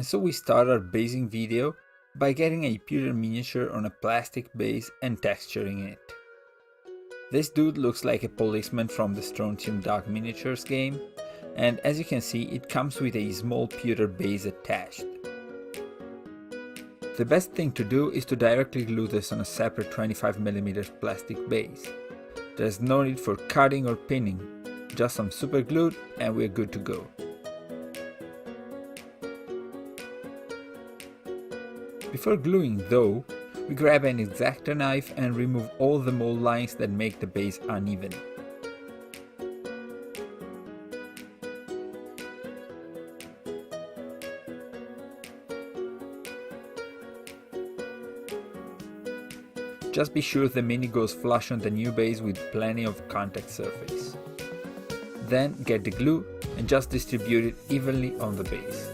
And so we start our basing video by getting a pewter miniature on a plastic base and texturing it. This dude looks like a policeman from the Strontium Dog miniatures game, and as you can see it comes with a small pewter base attached. The best thing to do is to directly glue this on a separate 25mm plastic base. There's no need for cutting or pinning, just some super glue and we're good to go. Before gluing though, we grab an X-Acto knife and remove all the mold lines that make the base uneven. Just be sure the mini goes flush on the new base with plenty of contact surface. Then get the glue and just distribute it evenly on the base.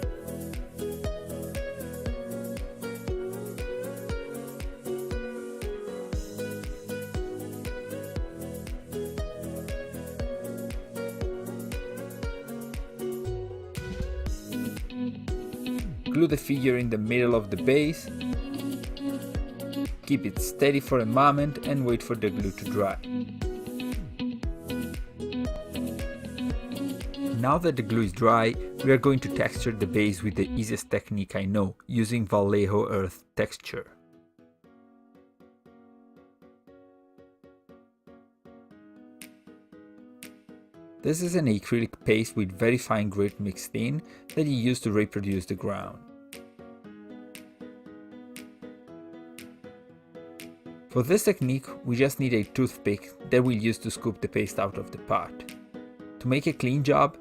Glue the figure in the middle of the base. Keep it steady for a moment and wait for the glue to dry. Now that the glue is dry, we are going to texture the base with the easiest technique I know, using Vallejo earth texture. This is an acrylic paste with very fine grit mixed in that you use to reproduce the ground. For this technique, we just need a toothpick that we'll use to scoop the paste out of the pot. To make a clean job,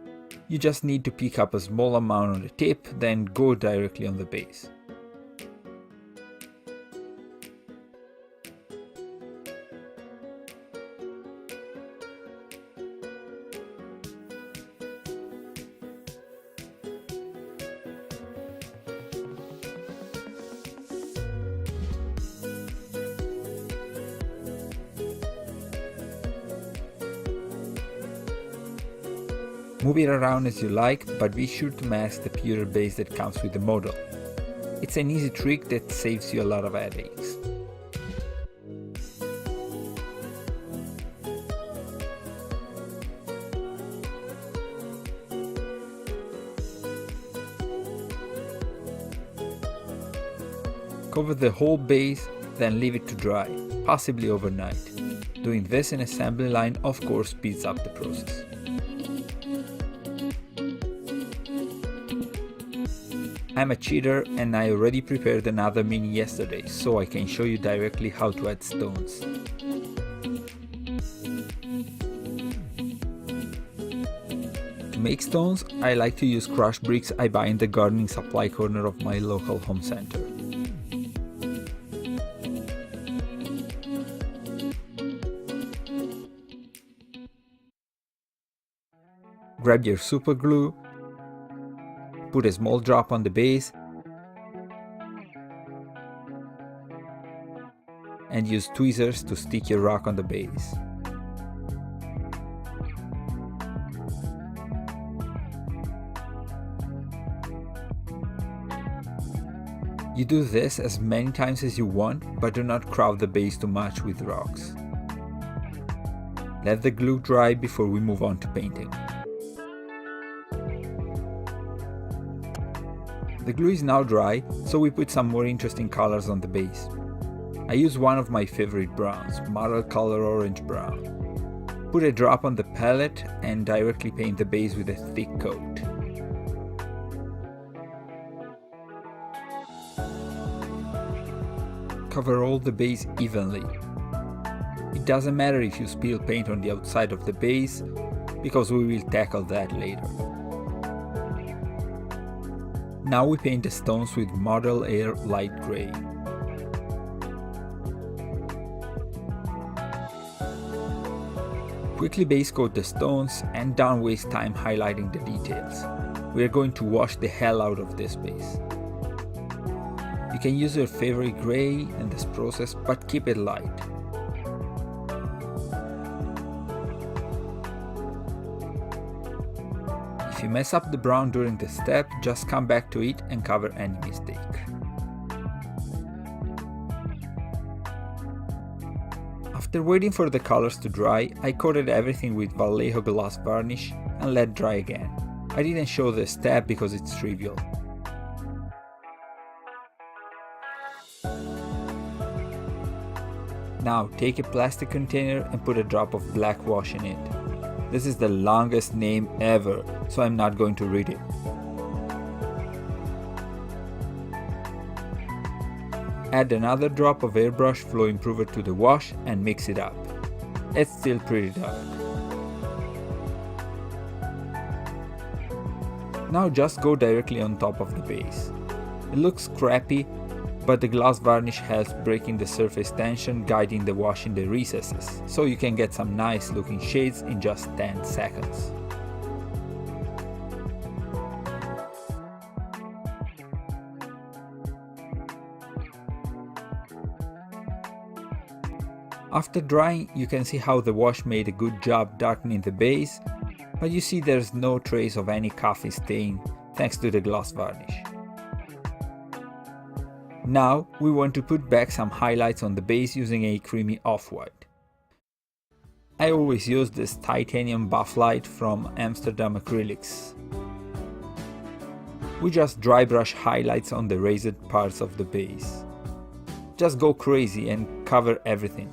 you just need to pick up a small amount on the tip, then go directly on the base. Move it around as you like, but be sure to mask the pewter base that comes with the model. It's an easy trick that saves you a lot of headaches. Cover the whole base, then leave it to dry, possibly overnight. Doing this in assembly line of course speeds up the process. I'm a cheater and I already prepared another mini yesterday, so I can show you directly how to add stones. To make stones, I like to use crushed bricks I buy in the gardening supply corner of my local home center. Grab your super glue. Put a small drop on the base and use tweezers to stick your rock on the base. You do this as many times as you want, but do not crowd the base too much with rocks. Let the glue dry before we move on to painting. The glue is now dry, so we put some more interesting colors on the base. I use one of my favorite browns, Marble Color Orange Brown. Put a drop on the palette and directly paint the base with a thick coat. Cover all the base evenly. It doesn't matter if you spill paint on the outside of the base, because we will tackle that later. Now we paint the stones with Model Air Light Gray. Quickly base coat the stones and don't waste time highlighting the details. We are going to wash the hell out of this base. You can use your favorite gray in this process, but keep it light. If you mess up the brown during the step, just come back to it and cover any mistake. After waiting for the colors to dry, I coated everything with Vallejo gloss varnish and let dry again. I didn't show the step because it's trivial. Now take a plastic container and put a drop of black wash in it. This is the longest name ever, so I'm not going to read it. Add another drop of airbrush flow improver to the wash and mix it up. It's still pretty dark. Now just go directly on top of the base. It looks crappy, but the gloss varnish helps breaking the surface tension, guiding the wash in the recesses, so you can get some nice looking shades in just 10 seconds. After drying, you can see how the wash made a good job darkening the base, but you see there's no trace of any coffee stain thanks to the gloss varnish. Now we want to put back some highlights on the base using a creamy off-white. I always use this titanium buff light from Amsterdam Acrylics. We just dry brush highlights on the raised parts of the base. Just go crazy and cover everything.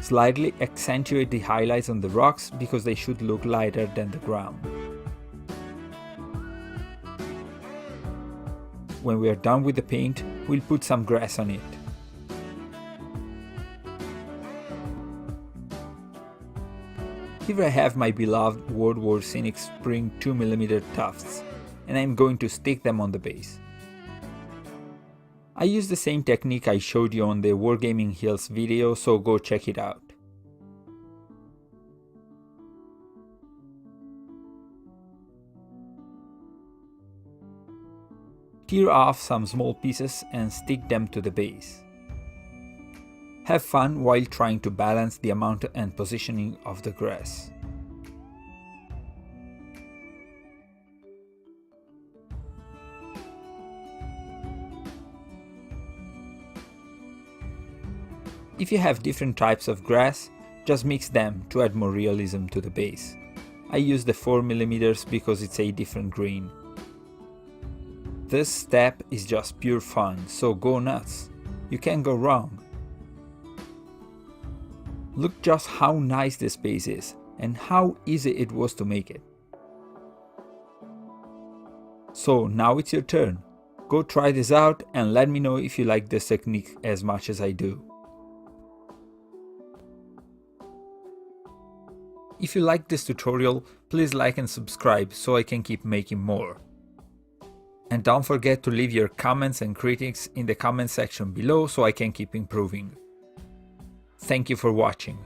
Slightly accentuate the highlights on the rocks because they should look lighter than the ground. When we are done with the paint, we'll put some grass on it. Here I have my beloved World War Scenic Spring 2mm tufts, and I'm going to stick them on the base. I use the same technique I showed you on the Wargaming Hills video, so go check it out. Tear off some small pieces and stick them to the base. Have fun while trying to balance the amount and positioning of the grass. If you have different types of grass, just mix them to add more realism to the base. I use the 4mm because it's a different green. This step is just pure fun, so go nuts. You can't go wrong. Look just how nice this base is and how easy it was to make it. So now it's your turn. Go try this out and let me know if you like this technique as much as I do. If you like this tutorial, please like and subscribe so I can keep making more. And don't forget to leave your comments and critiques in the comment section below so I can keep improving. Thank you for watching.